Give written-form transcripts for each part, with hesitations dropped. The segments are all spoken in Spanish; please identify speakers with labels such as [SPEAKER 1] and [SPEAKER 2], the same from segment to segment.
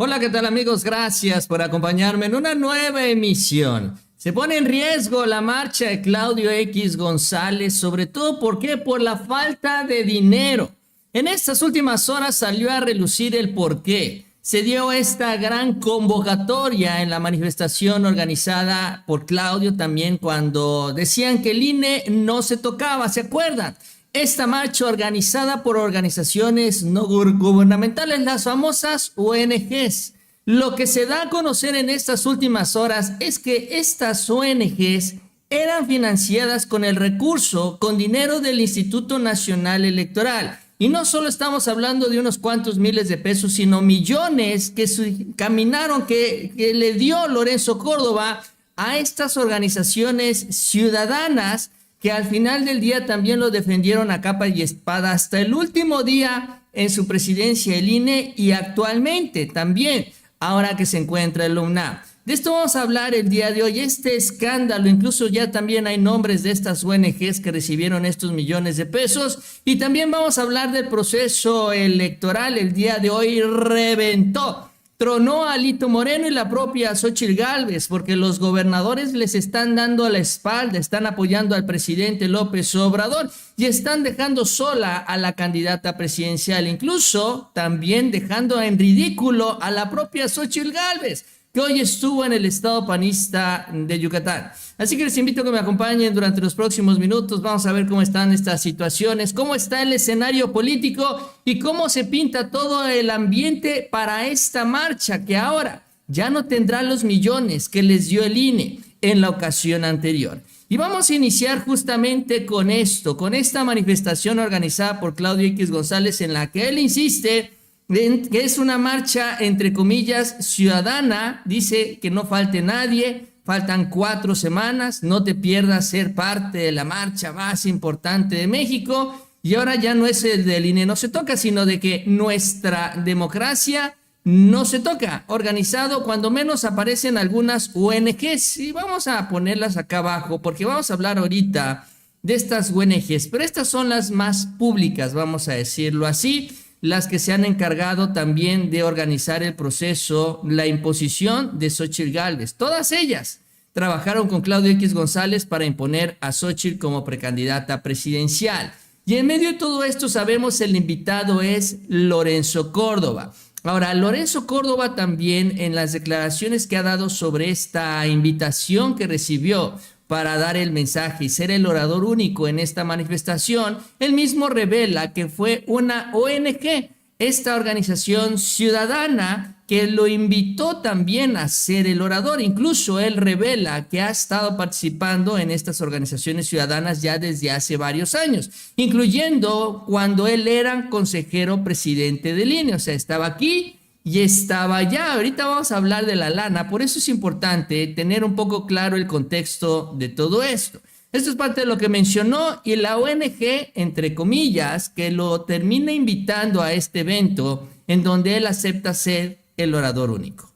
[SPEAKER 1] Hola, ¿qué tal amigos? Gracias por acompañarme en una nueva emisión. Se pone en riesgo la marcha de Claudio X González, sobre todo por la falta de dinero. En estas últimas horas salió a relucir el porqué. Se dio esta gran convocatoria en la manifestación organizada por Claudio también cuando decían que el INE no se tocaba, ¿se acuerdan? Esta marcha organizada por organizaciones no gubernamentales, las famosas ONGs. Lo que se da a conocer en estas últimas horas es que estas ONGs eran financiadas con el recurso, con dinero del Instituto Nacional Electoral. Y no solo estamos hablando de unos cuantos miles de pesos, sino millones que caminaron, que le dio Lorenzo Córdoba a estas organizaciones ciudadanas que al final del día también lo defendieron a capa y espada hasta el último día en su presidencia el INE y actualmente también, ahora que se encuentra el UNAM. De esto vamos a hablar el día de hoy, este escándalo, incluso ya también hay nombres de estas ONGs que recibieron estos millones de pesos y también vamos a hablar del proceso electoral. El día de hoy reventó. Tronó a Alito Moreno y la propia Xóchitl Gálvez, porque los gobernadores les están dando a la espalda, están apoyando al presidente López Obrador y están dejando sola a la candidata presidencial, incluso también dejando en ridículo a la propia Xóchitl Gálvez, que hoy estuvo en el estado panista de Yucatán. Así que les invito a que me acompañen durante los próximos minutos. Vamos a ver cómo están estas situaciones, cómo está el escenario político y cómo se pinta todo el ambiente para esta marcha que ahora ya no tendrá los millones que les dio el INE en la ocasión anterior. Y vamos a iniciar justamente con esto, con esta manifestación organizada por Claudio X González en la que él insiste que es una marcha, entre comillas, ciudadana. Dice que no falte nadie, faltan 4 semanas, no te pierdas ser parte de la marcha más importante de México. Y ahora ya no es el del INE no se toca, sino de que nuestra democracia no se toca. Organizado, cuando menos aparecen algunas ONGs, y vamos a ponerlas acá abajo, porque vamos a hablar ahorita de estas ONGs, pero estas son las más públicas, vamos a decirlo así, las que se han encargado también de organizar el proceso, la imposición de Xóchitl Gálvez. Todas ellas trabajaron con Claudio X González para imponer a Xóchitl como precandidata presidencial. Y en medio de todo esto sabemos el invitado es Lorenzo Córdoba. Ahora, Lorenzo Córdoba también en las declaraciones que ha dado sobre esta invitación que recibió para dar el mensaje y ser el orador único en esta manifestación, él mismo revela que fue una ONG, esta organización ciudadana, que lo invitó también a ser el orador. Incluso él revela que ha estado participando en estas organizaciones ciudadanas ya desde hace varios años, incluyendo cuando él era consejero presidente del INE, o sea, estaba aquí y estaba allá. Ahorita vamos a hablar de la lana, por eso es importante tener un poco claro el contexto de todo esto. Esto es parte de lo que mencionó y la ONG, entre comillas, que lo termina invitando a este evento en donde él acepta ser el orador único.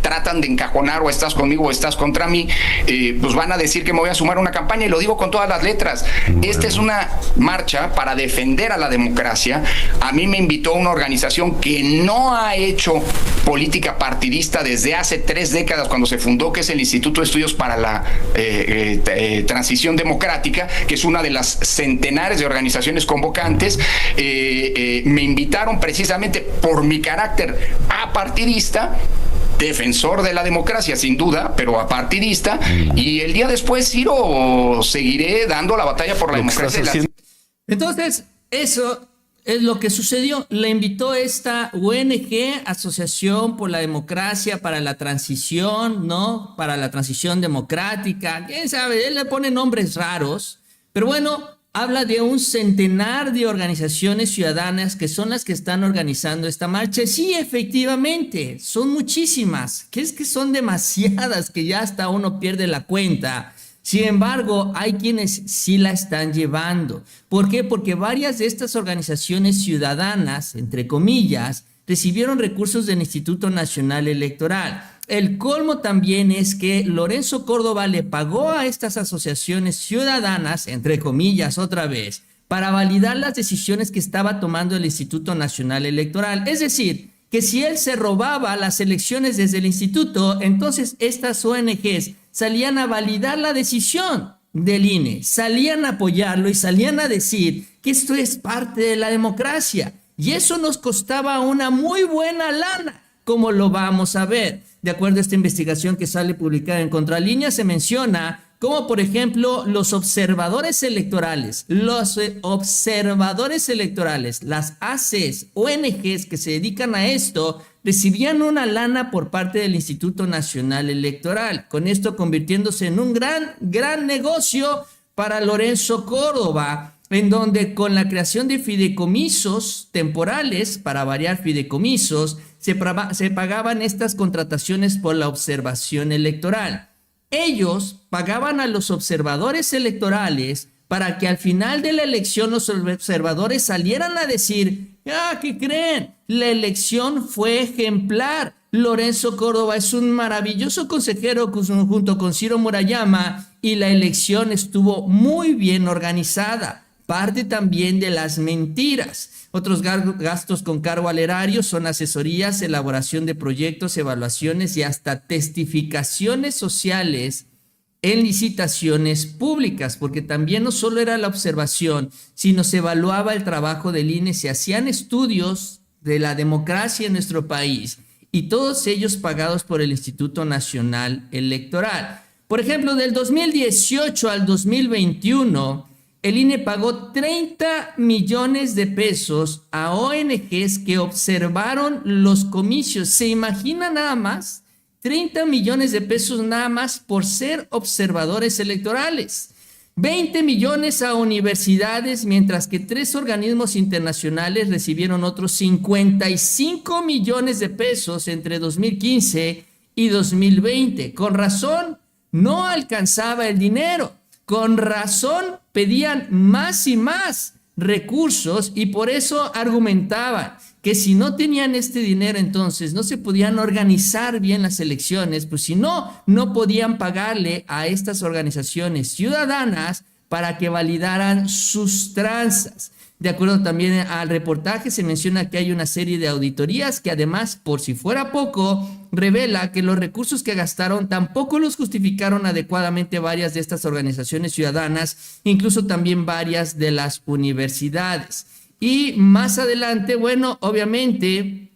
[SPEAKER 2] Tratan de encajonar o estás conmigo o estás contra mí, pues van a decir que me voy a sumar a una campaña, y lo digo con todas las letras. Esta es una marcha para defender a la democracia. A mí me invitó una organización que no ha hecho política partidista desde hace 3 décadas, cuando se fundó, que es el Instituto de Estudios para la Transición Democrática, que es una de las centenares de organizaciones convocantes. Me invitaron precisamente por mi carácter apartidista, defensor de la democracia sin duda, pero apartidista, y el día después, Ciro, seguiré dando la batalla por la democracia.
[SPEAKER 1] Entonces, eso es lo que sucedió. Le invitó esta ONG, Asociación por la Democracia para la Transición, ¿no? Para la transición democrática. ¿Quién sabe? Él le pone nombres raros, pero bueno, habla de un centenar de organizaciones ciudadanas que son las que están organizando esta marcha. Sí, efectivamente, son muchísimas, que es que son demasiadas, que ya hasta uno pierde la cuenta. Sin embargo, hay quienes sí la están llevando. ¿Por qué? Porque varias de estas organizaciones ciudadanas, entre comillas, recibieron recursos del Instituto Nacional Electoral. El colmo también es que Lorenzo Córdoba le pagó a estas asociaciones ciudadanas, entre comillas otra vez, para validar las decisiones que estaba tomando el Instituto Nacional Electoral. Es decir, que si él se robaba las elecciones desde el instituto, entonces estas ONGs salían a validar la decisión del INE, salían a apoyarlo y salían a decir que esto es parte de la democracia. Y eso nos costaba una muy buena lana, como lo vamos a ver. De acuerdo a esta investigación que sale publicada en Contralínea, se menciona como, por ejemplo, los observadores electorales, las ACs, ONGs que se dedican a esto, recibían una lana por parte del Instituto Nacional Electoral, con esto convirtiéndose en un gran negocio para Lorenzo Córdoba, en donde con la creación de fideicomisos temporales, para variar fideicomisos, se pagaban estas contrataciones por la observación electoral. Ellos pagaban a los observadores electorales para que al final de la elección los observadores salieran a decir: ¿qué creen? La elección fue ejemplar. Lorenzo Córdoba es un maravilloso consejero junto con Ciro Murayama y la elección estuvo muy bien organizada. Parte también de las mentiras. Otros gastos con cargo al erario son asesorías, elaboración de proyectos, evaluaciones y hasta testificaciones sociales en licitaciones públicas, porque también no solo era la observación, sino se evaluaba el trabajo del INE, se hacían estudios de la democracia en nuestro país y todos ellos pagados por el Instituto Nacional Electoral. Por ejemplo, del 2018 al 2021, el INE pagó 30 millones de pesos a ONGs que observaron los comicios. ¿Se imagina nada más? 30 millones de pesos nada más por ser observadores electorales. 20 millones a universidades, mientras que 3 organismos internacionales recibieron otros 55 millones de pesos entre 2015 y 2020. Con razón, no alcanzaba el dinero. Con razón pedían más y más recursos y por eso argumentaban que si no tenían este dinero, entonces no se podían organizar bien las elecciones, pues si no podían pagarle a estas organizaciones ciudadanas para que validaran sus tranzas. De acuerdo también al reportaje, se menciona que hay una serie de auditorías que además, por si fuera poco, revela que los recursos que gastaron tampoco los justificaron adecuadamente varias de estas organizaciones ciudadanas, incluso también varias de las universidades. Y más adelante, bueno, obviamente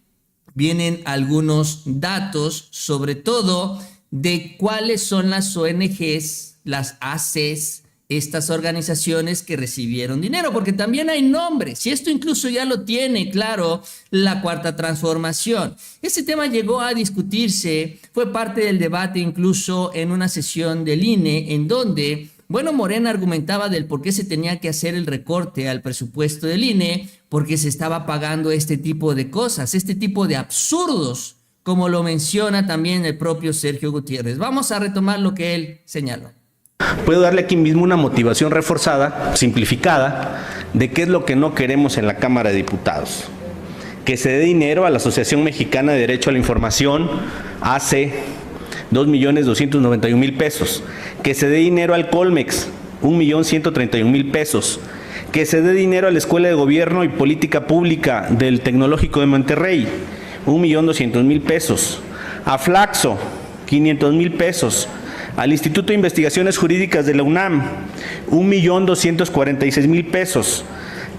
[SPEAKER 1] vienen algunos datos, sobre todo de cuáles son las ONGs, las ACs, estas organizaciones que recibieron dinero, porque también hay nombres, y esto incluso ya lo tiene claro la Cuarta Transformación. Este tema llegó a discutirse, fue parte del debate incluso en una sesión del INE, en donde, bueno, Morena argumentaba del por qué se tenía que hacer el recorte al presupuesto del INE, porque se estaba pagando este tipo de cosas, este tipo de absurdos, como lo menciona también el propio Sergio Gutiérrez. Vamos a retomar lo que él señaló.
[SPEAKER 3] Puedo darle aquí mismo una motivación reforzada, simplificada, de qué es lo que no queremos en la Cámara de Diputados. Que se dé dinero a la Asociación Mexicana de Derecho a la Información, AC, 2.291.000 pesos. Que se dé dinero al Colmex, 1.131.000 pesos. Que se dé dinero a la Escuela de Gobierno y Política Pública del Tecnológico de Monterrey, 1.200.000 pesos. A Flaxo, 500.000 pesos. Al Instituto de Investigaciones Jurídicas de la UNAM, 1.246.000 pesos.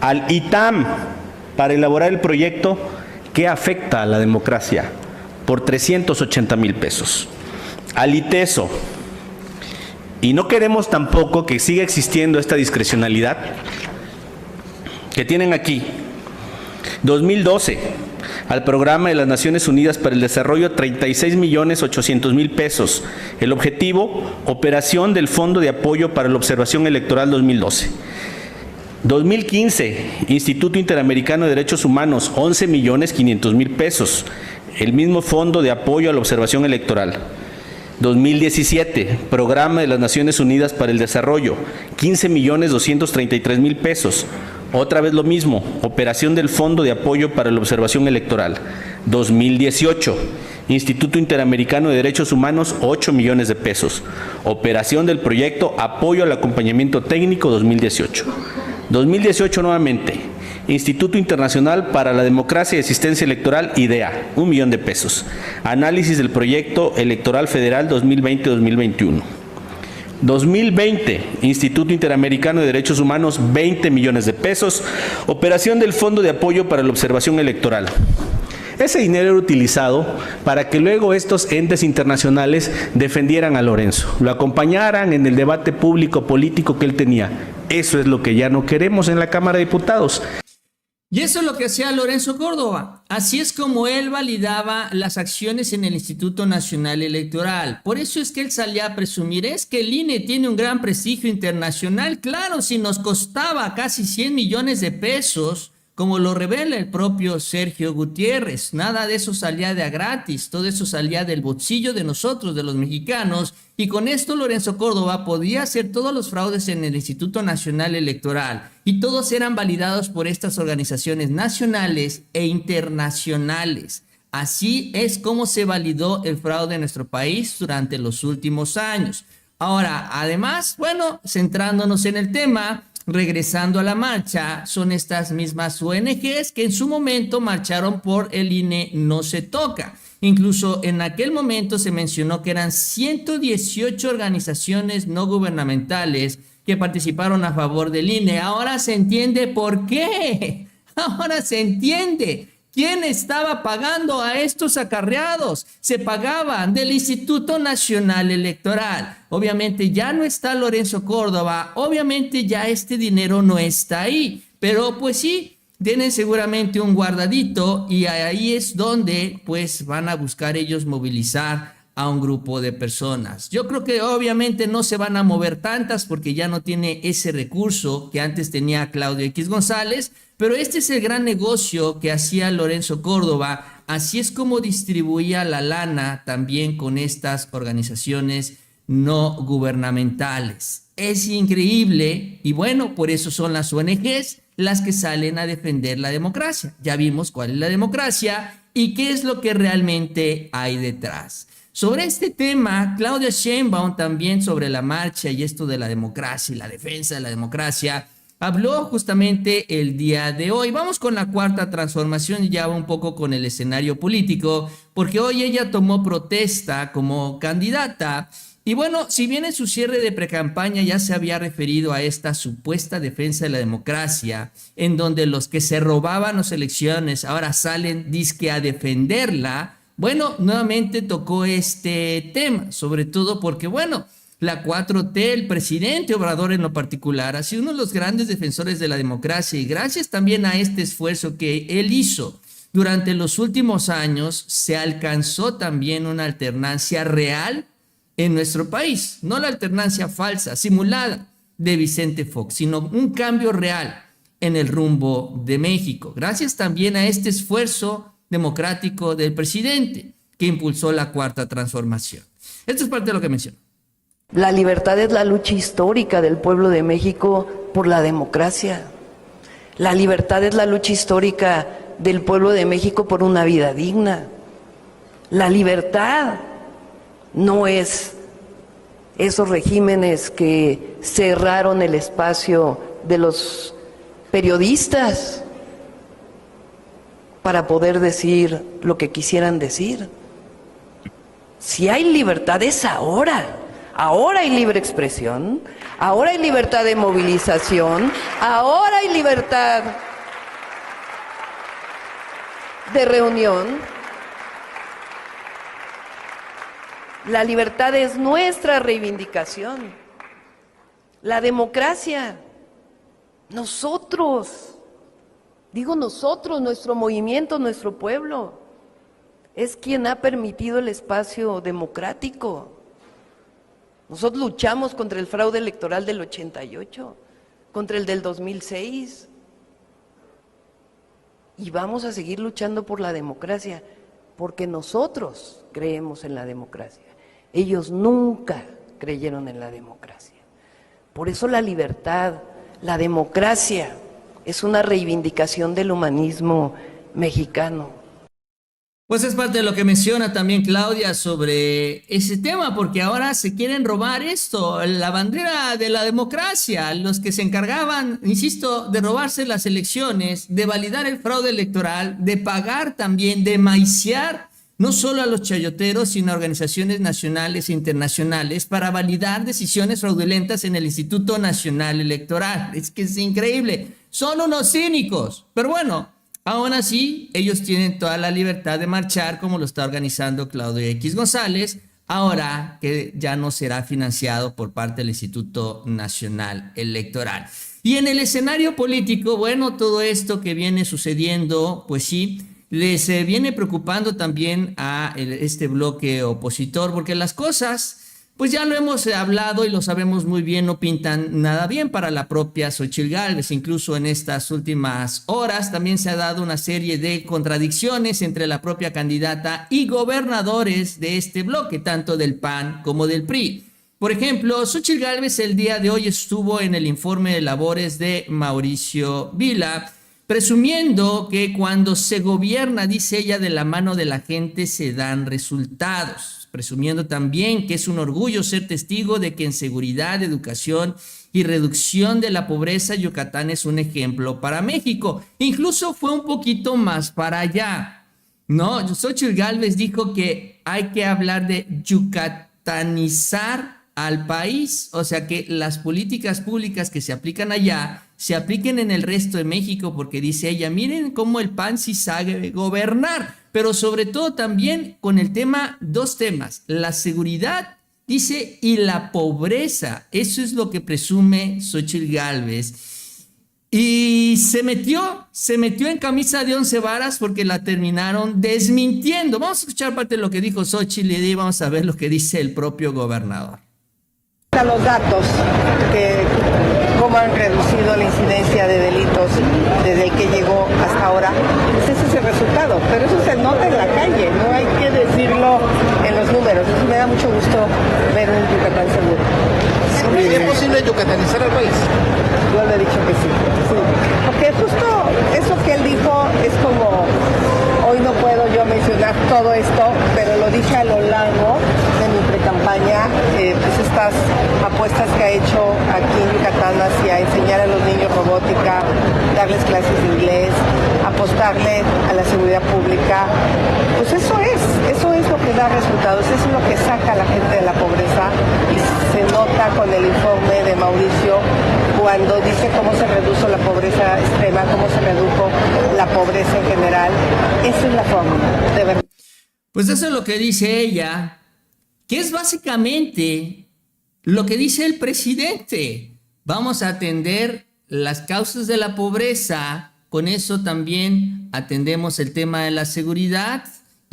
[SPEAKER 3] Al ITAM, para elaborar el proyecto que afecta a la democracia, por 380.000 pesos. Al ITESO. Y no queremos tampoco que siga existiendo esta discrecionalidad que tienen aquí. 2012, al Programa de las Naciones Unidas para el Desarrollo, 36.800.000 pesos. El objetivo, operación del Fondo de Apoyo para la Observación Electoral 2012. 2015, Instituto Interamericano de Derechos Humanos, 11.500.000 pesos. El mismo Fondo de Apoyo a la Observación Electoral. 2017, Programa de las Naciones Unidas para el Desarrollo, 15.233.000 pesos. Otra vez lo mismo, operación del Fondo de Apoyo para la Observación Electoral. 2018, Instituto Interamericano de Derechos Humanos, 8 millones de pesos. Operación del proyecto Apoyo al Acompañamiento Técnico 2018. 2018 nuevamente, Instituto Internacional para la Democracia y Asistencia Electoral, IDEA, 1 millón de pesos. Análisis del proyecto electoral federal 2020-2021. 2020, Instituto Interamericano de Derechos Humanos, 20 millones de pesos. Operación del Fondo de Apoyo para la Observación Electoral. Ese dinero era utilizado para que luego estos entes internacionales defendieran a Lorenzo, lo acompañaran en el debate público político que él tenía. Eso es lo que ya no queremos en la Cámara de Diputados.
[SPEAKER 1] Y eso es lo que hacía Lorenzo Córdoba. Así es como él validaba las acciones en el Instituto Nacional Electoral. Por eso es que él salía a presumir, es que el INE tiene un gran prestigio internacional. Claro, si nos costaba casi 100 millones de pesos, como lo revela el propio Sergio Gutiérrez, nada de eso salía de a gratis, todo eso salía del bolsillo de nosotros, de los mexicanos, y con esto Lorenzo Córdoba podía hacer todos los fraudes en el Instituto Nacional Electoral, y todos eran validados por estas organizaciones nacionales e internacionales. Así es como se validó el fraude en nuestro país durante los últimos años. Ahora, además, bueno, centrándonos en el tema, regresando a la marcha, son estas mismas ONGs que en su momento marcharon por el INE no se toca. Incluso en aquel momento se mencionó que eran 118 organizaciones no gubernamentales que participaron a favor del INE. Ahora se entiende por qué. Ahora se entiende. ¿Quién estaba pagando a estos acarreados? Se pagaban del Instituto Nacional Electoral. Obviamente ya no está Lorenzo Córdoba, obviamente ya este dinero no está ahí, pero pues sí, tienen seguramente un guardadito y ahí es donde pues van a buscar ellos movilizar a un grupo de personas. Yo creo que obviamente no se van a mover tantas porque ya no tiene ese recurso que antes tenía Claudio X González, pero este es el gran negocio que hacía Lorenzo Córdoba. Así es como distribuía la lana también con estas organizaciones no gubernamentales. Es increíble y bueno, por eso son las ONGs las que salen a defender la democracia. Ya vimos cuál es la democracia y qué es lo que realmente hay detrás. Sobre este tema, Claudia Sheinbaum también sobre la marcha y esto de la democracia y la defensa de la democracia, habló justamente el día de hoy. Vamos con la cuarta transformación y ya un poco con el escenario político, porque hoy ella tomó protesta como candidata. Y bueno, si bien en su cierre de precampaña ya se había referido a esta supuesta defensa de la democracia, en donde los que se robaban las elecciones ahora salen dizque a defenderla, bueno, nuevamente tocó este tema, sobre todo porque, bueno, la 4T, el presidente Obrador en lo particular, ha sido uno de los grandes defensores de la democracia y gracias también a este esfuerzo que él hizo durante los últimos años, se alcanzó también una alternancia real en nuestro país, no la alternancia falsa, simulada de Vicente Fox, sino un cambio real en el rumbo de México, gracias también a este esfuerzo democrático del presidente que impulsó la cuarta transformación. Esto es parte de lo que menciono.
[SPEAKER 4] La libertad es la lucha histórica del pueblo de México por la democracia. La libertad es la lucha histórica del pueblo de México por una vida digna. La libertad no es esos regímenes que cerraron el espacio de los periodistas para poder decir lo que quisieran decir. Si hay libertad es ahora. Ahora hay libre expresión, ahora hay libertad de movilización, ahora hay libertad de reunión. La libertad es nuestra reivindicación. La democracia, nosotros, digo nosotros, nuestro movimiento, nuestro pueblo, es quien ha permitido el espacio democrático. Nosotros luchamos contra el fraude electoral del 88, contra el del 2006 y vamos a seguir luchando por la democracia porque nosotros creemos en la democracia. Ellos nunca creyeron en la democracia. Por eso la libertad, la democracia es una reivindicación del humanismo mexicano.
[SPEAKER 1] Pues es parte de lo que menciona también Claudia sobre ese tema, porque ahora se quieren robar esto, la bandera de la democracia, los que se encargaban, insisto, de robarse las elecciones, de validar el fraude electoral, de pagar también, de maiciar no solo a los chayoteros, sino a organizaciones nacionales e internacionales para validar decisiones fraudulentas en el Instituto Nacional Electoral. Es que es increíble, son unos cínicos, pero bueno. Aún así, ellos tienen toda la libertad de marchar como lo está organizando Claudio X González, ahora que ya no será financiado por parte del Instituto Nacional Electoral. Y en el escenario político, bueno, todo esto que viene sucediendo, pues sí, les viene preocupando también a este bloque opositor, porque las cosas, pues ya lo hemos hablado y lo sabemos muy bien, no pintan nada bien para la propia Xóchitl Gálvez. Incluso en estas últimas horas también se ha dado una serie de contradicciones entre la propia candidata y gobernadores de este bloque, tanto del PAN como del PRI. Por ejemplo, Xóchitl Gálvez el día de hoy estuvo en el informe de labores de Mauricio Vila, presumiendo que cuando se gobierna, dice ella, de la mano de la gente se dan resultados. Presumiendo también que es un orgullo ser testigo de que en seguridad, educación y reducción de la pobreza, Yucatán es un ejemplo para México. Incluso fue un poquito más para allá, ¿no? Xóchitl Gálvez dijo que hay que hablar de yucatanizar al país, o sea que las políticas públicas que se aplican allá se apliquen en el resto de México, porque dice ella, miren cómo el PAN sí sabe gobernar, pero sobre todo también con el tema, dos temas, la seguridad, dice, y la pobreza. Eso es lo que presume Xóchitl Gálvez. Y se metió en camisa de 11 varas porque la terminaron desmintiendo. Vamos a escuchar parte de lo que dijo Xóchitl y vamos a ver lo que dice el propio gobernador.
[SPEAKER 5] Los datos que cómo han reducido la incidencia de delitos desde el que llegó hasta ahora, pues ese es el resultado, pero eso se nota en la calle, no hay que decirlo en los números. Eso me da mucho gusto ver un Yucatán seguro.
[SPEAKER 6] ¿Es posible yucatanizar al país?
[SPEAKER 5] Yo le he dicho que sí, porque justo eso que él dijo es como, hoy no puedo yo mencionar todo esto, pero lo dije a lo largo de mi precampaña, pues estas apuestas que ha hecho aquí en Yucatán hacia enseñar a los niños robótica, darles clases de inglés, apostarle a la seguridad pública, pues eso es lo que da resultados, eso es lo que saca a la gente de la pobreza y se nota con el informe de Mauricio cuando dice cómo se redujo la pobreza extrema, cómo se redujo la pobreza en general. Esa es la fórmula, de verdad.
[SPEAKER 1] Pues eso es lo que dice ella, que es básicamente lo que dice el presidente. Vamos a atender las causas de la pobreza, con eso también atendemos el tema de la seguridad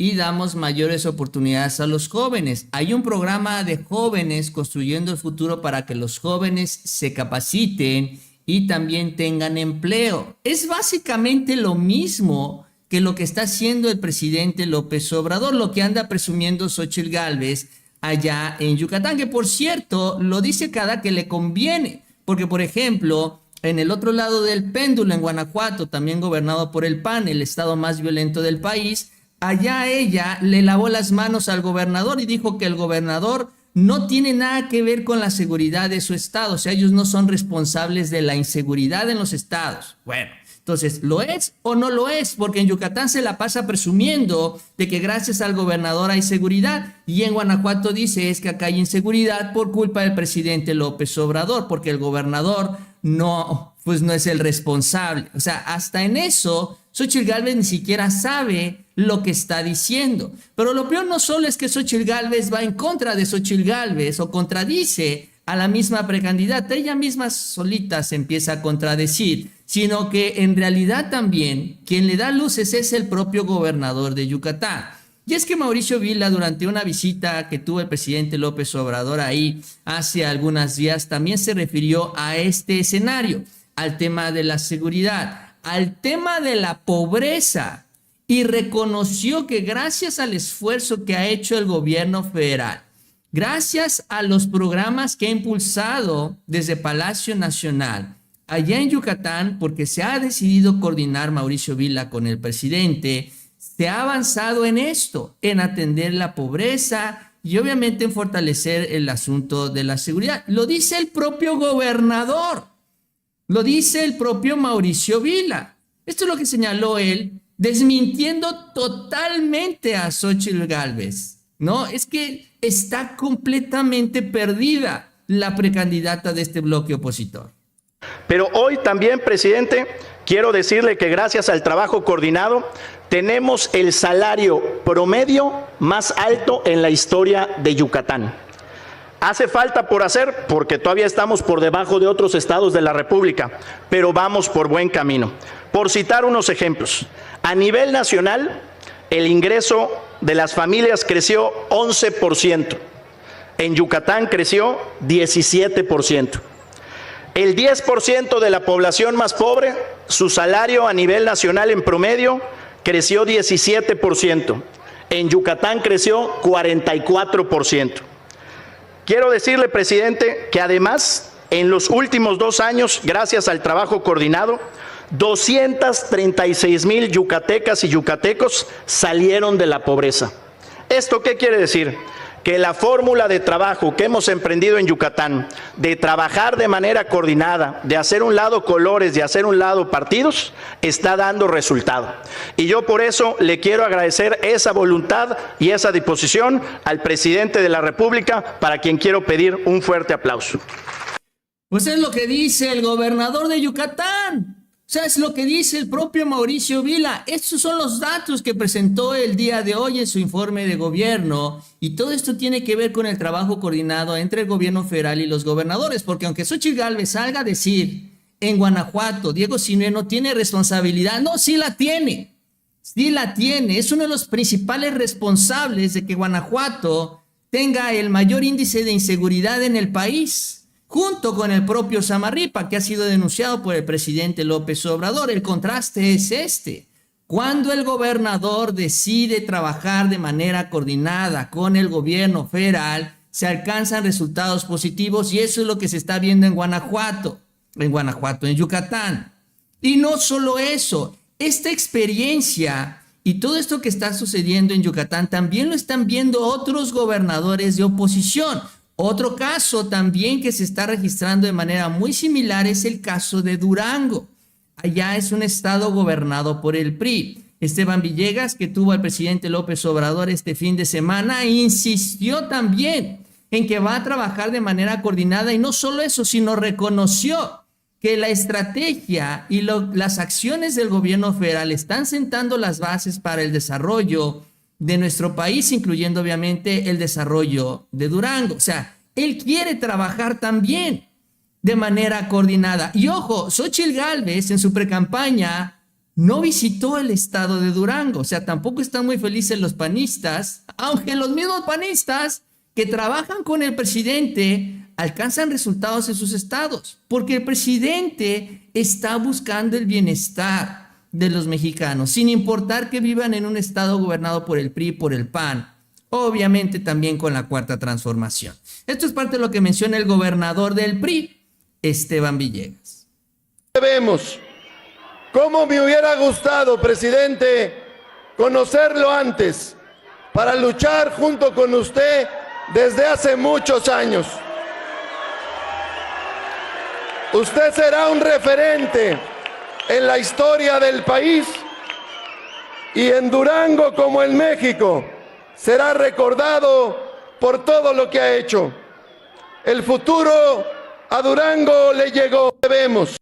[SPEAKER 1] y damos mayores oportunidades a los jóvenes. Hay un programa de jóvenes construyendo el futuro para que los jóvenes se capaciten y también tengan empleo. Es básicamente lo mismo que lo que está haciendo el presidente López Obrador, lo que anda presumiendo Xóchitl Gálvez allá en Yucatán, que por cierto lo dice cada que le conviene, porque por ejemplo en el otro lado del péndulo, en Guanajuato, también gobernado por el PAN, el estado más violento del país, allá ella le lavó las manos al gobernador y dijo que el gobernador no tiene nada que ver con la seguridad de su estado, o sea, ellos no son responsables de la inseguridad en los estados. Bueno, entonces, ¿lo es o no lo es? Porque en Yucatán se la pasa presumiendo de que gracias al gobernador hay seguridad y en Guanajuato dice es que acá hay inseguridad por culpa del presidente López Obrador, porque el gobernador no es el responsable. O sea, hasta en eso Xóchitl Gálvez ni siquiera sabe lo que está diciendo. Pero lo peor no solo es que Xóchitl Gálvez va en contra de Xóchitl Gálvez o contradice a la misma precandidata, ella misma solita se empieza a contradecir, sino que en realidad también quien le da luces es el propio gobernador de Yucatán. Y es que Mauricio Vila, durante una visita que tuvo el presidente López Obrador ahí hace algunos días, también se refirió a este escenario, al tema de la seguridad, al tema de la pobreza, y reconoció que gracias al esfuerzo que ha hecho el gobierno federal, gracias a los programas que ha impulsado desde Palacio Nacional, allá en Yucatán, porque se ha decidido coordinar Mauricio Vila con el presidente, se ha avanzado en esto, en atender la pobreza y obviamente en fortalecer el asunto de la seguridad. Lo dice el propio gobernador, lo dice el propio Mauricio Vila. Esto es lo que señaló él, desmintiendo totalmente a Xóchitl Gálvez, ¿no? Es que está completamente perdida la precandidata de este bloque opositor.
[SPEAKER 3] Pero hoy también, presidente, quiero decirle que gracias al trabajo coordinado tenemos el salario promedio más alto en la historia de Yucatán. Hace falta por hacer porque todavía estamos por debajo de otros estados de la República, pero vamos por buen camino. Por citar unos ejemplos, a nivel nacional el ingreso de las familias creció 11%, en Yucatán creció 17%. El 10% de la población más pobre, su salario a nivel nacional en promedio creció 17%. En Yucatán creció 44%. Quiero decirle, presidente, que además, en los últimos 2 años, gracias al trabajo coordinado, 236,000 yucatecas y yucatecos salieron de la pobreza. ¿Esto qué quiere decir? Que la fórmula de trabajo que hemos emprendido en Yucatán, de trabajar de manera coordinada, de hacer un lado colores, de hacer un lado partidos, está dando resultado. Y yo por eso le quiero agradecer esa voluntad y esa disposición al presidente de la República, para quien quiero pedir un fuerte aplauso.
[SPEAKER 1] Pues es lo que dice el gobernador de Yucatán. O sea, es lo que dice el propio Mauricio Vila. Estos son los datos que presentó el día de hoy en su informe de gobierno. Y todo esto tiene que ver con el trabajo coordinado entre el gobierno federal y los gobernadores. Porque aunque Xóchitl Gálvez salga a decir en Guanajuato, Diego Sinue no tiene responsabilidad. No, sí la tiene. Sí la tiene. Es uno de los principales responsables de que Guanajuato tenga el mayor índice de inseguridad en el país, junto con el propio Samarripa, que ha sido denunciado por el presidente López Obrador. El contraste es este. Cuando el gobernador decide trabajar de manera coordinada con el gobierno federal, se alcanzan resultados positivos, y eso es lo que se está viendo en Yucatán. Y no solo eso, esta experiencia y todo esto que está sucediendo en Yucatán también lo están viendo otros gobernadores de oposición. Otro caso también que se está registrando de manera muy similar es el caso de Durango. Allá es un estado gobernado por el PRI. Esteban Villegas, que tuvo al presidente López Obrador este fin de semana, insistió también en que va a trabajar de manera coordinada, y no solo eso, sino reconoció que la estrategia y las acciones del gobierno federal están sentando las bases para el desarrollo de nuestro país, incluyendo obviamente el desarrollo de Durango. O sea, él quiere trabajar también de manera coordinada. Y ojo, Xóchitl Gálvez en su precampaña no visitó el estado de Durango. O sea, tampoco están muy felices los panistas, aunque los mismos panistas que trabajan con el presidente alcanzan resultados en sus estados, porque el presidente está buscando el bienestar de los mexicanos, sin importar que vivan en un estado gobernado por el PRI y por el PAN, obviamente también con la Cuarta Transformación. Esto es parte de lo que menciona el gobernador del PRI, Esteban Villegas.
[SPEAKER 7] Vemos cómo me hubiera gustado, presidente, conocerlo antes, para luchar junto con usted desde hace muchos años. Usted será un referente en la historia del país, y en Durango como en México será recordado por todo lo que ha hecho. El futuro a Durango le llegó, vemos.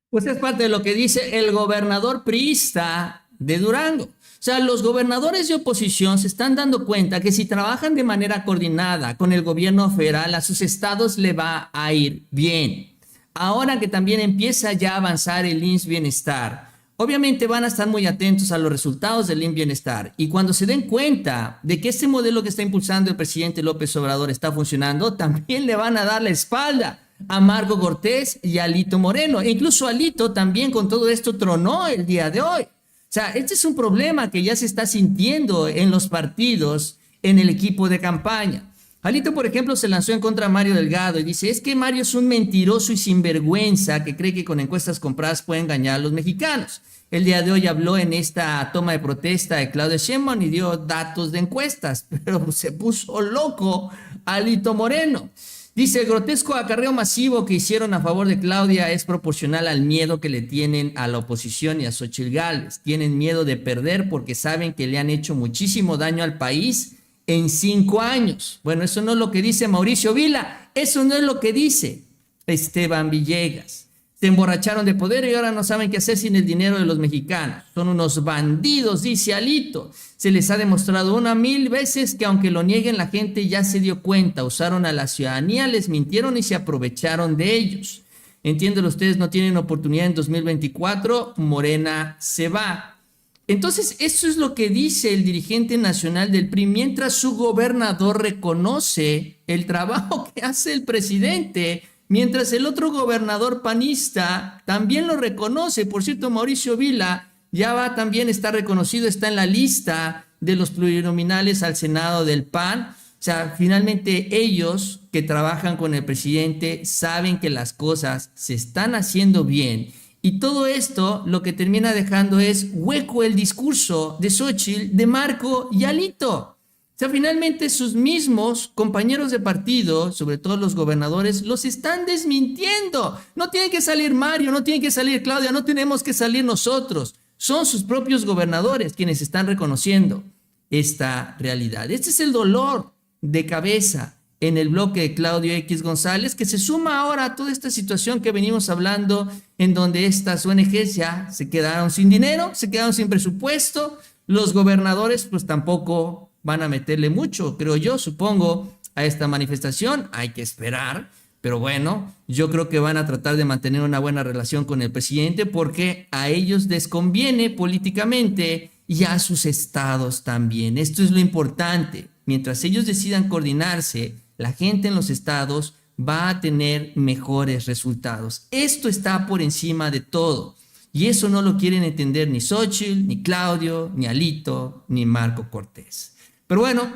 [SPEAKER 1] Pues es parte de lo que dice el gobernador priista de Durango. O sea, los gobernadores de oposición se están dando cuenta que si trabajan de manera coordinada con el gobierno federal, a sus estados le va a ir bien. Ahora que también empieza ya a avanzar el IMSS Bienestar, obviamente van a estar muy atentos a los resultados del IMSS Bienestar, y cuando se den cuenta de que este modelo que está impulsando el presidente López Obrador está funcionando, también le van a dar la espalda a Marco Cortés y a Alito Moreno. E incluso Alito también con todo esto tronó el día de hoy. O sea, este es un problema que ya se está sintiendo en los partidos, en el equipo de campaña. Alito, por ejemplo, se lanzó en contra de Mario Delgado y dice, es que Mario es un mentiroso y sinvergüenza que cree que con encuestas compradas puede engañar a los mexicanos. El día de hoy habló en esta toma de protesta de Claudia Sheinbaum y dio datos de encuestas, pero se puso loco Alito Moreno. Dice, el grotesco acarreo masivo que hicieron a favor de Claudia es proporcional al miedo que le tienen a la oposición y a Xóchitl Gálvez. Tienen miedo de perder porque saben que le han hecho muchísimo daño al país en 5 años. Bueno, eso no es lo que dice Mauricio Vila, eso no es lo que dice Esteban Villegas. Se emborracharon de poder y ahora no saben qué hacer sin el dinero de los mexicanos. Son unos bandidos, dice Alito. Se les ha demostrado 1,000 veces que aunque lo nieguen, la gente ya se dio cuenta. Usaron a la ciudadanía, les mintieron y se aprovecharon de ellos. Entiéndelo, ustedes no tienen oportunidad en 2024, Morena se va. Entonces, eso es lo que dice el dirigente nacional del PRI, mientras su gobernador reconoce el trabajo que hace el presidente, mientras el otro gobernador panista también lo reconoce. Por cierto, Mauricio Vila ya va, también está reconocido, está en la lista de los plurinominales al Senado del PAN. O sea, finalmente ellos que trabajan con el presidente saben que las cosas se están haciendo bien. Y todo esto lo que termina dejando es hueco el discurso de Xóchitl, de Marco y Alito. O sea, finalmente sus mismos compañeros de partido, sobre todo los gobernadores, los están desmintiendo. No tiene que salir Mario, no tiene que salir Claudia, no tenemos que salir nosotros. Son sus propios gobernadores quienes están reconociendo esta realidad. Este es el dolor de cabeza en el bloque de Claudio X González, que se suma ahora a toda esta situación que venimos hablando, en donde estas ONGs ya se quedaron sin dinero, se quedaron sin presupuesto. Los gobernadores pues tampoco van a meterle mucho, creo yo, supongo, a esta manifestación. Hay que esperar, pero bueno, yo creo que van a tratar de mantener una buena relación con el presidente porque a ellos les conviene políticamente y a sus estados también. Esto es lo importante. Mientras ellos decidan coordinarse, la gente en los estados va a tener mejores resultados. Esto está por encima de todo. Y eso no lo quieren entender ni Xóchitl, ni Claudio, ni Alito, ni Marco Cortés. Pero bueno,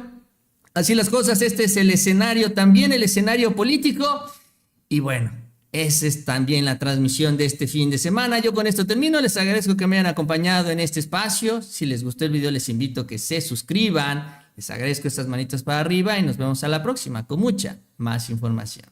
[SPEAKER 1] así las cosas. Este es el escenario, también el escenario político. Y bueno, esa es también la transmisión de este fin de semana. Yo con esto termino. Les agradezco que me hayan acompañado en este espacio. Si les gustó el video, les invito a que se suscriban. Les agradezco estas manitas para arriba y nos vemos a la próxima con mucha más información.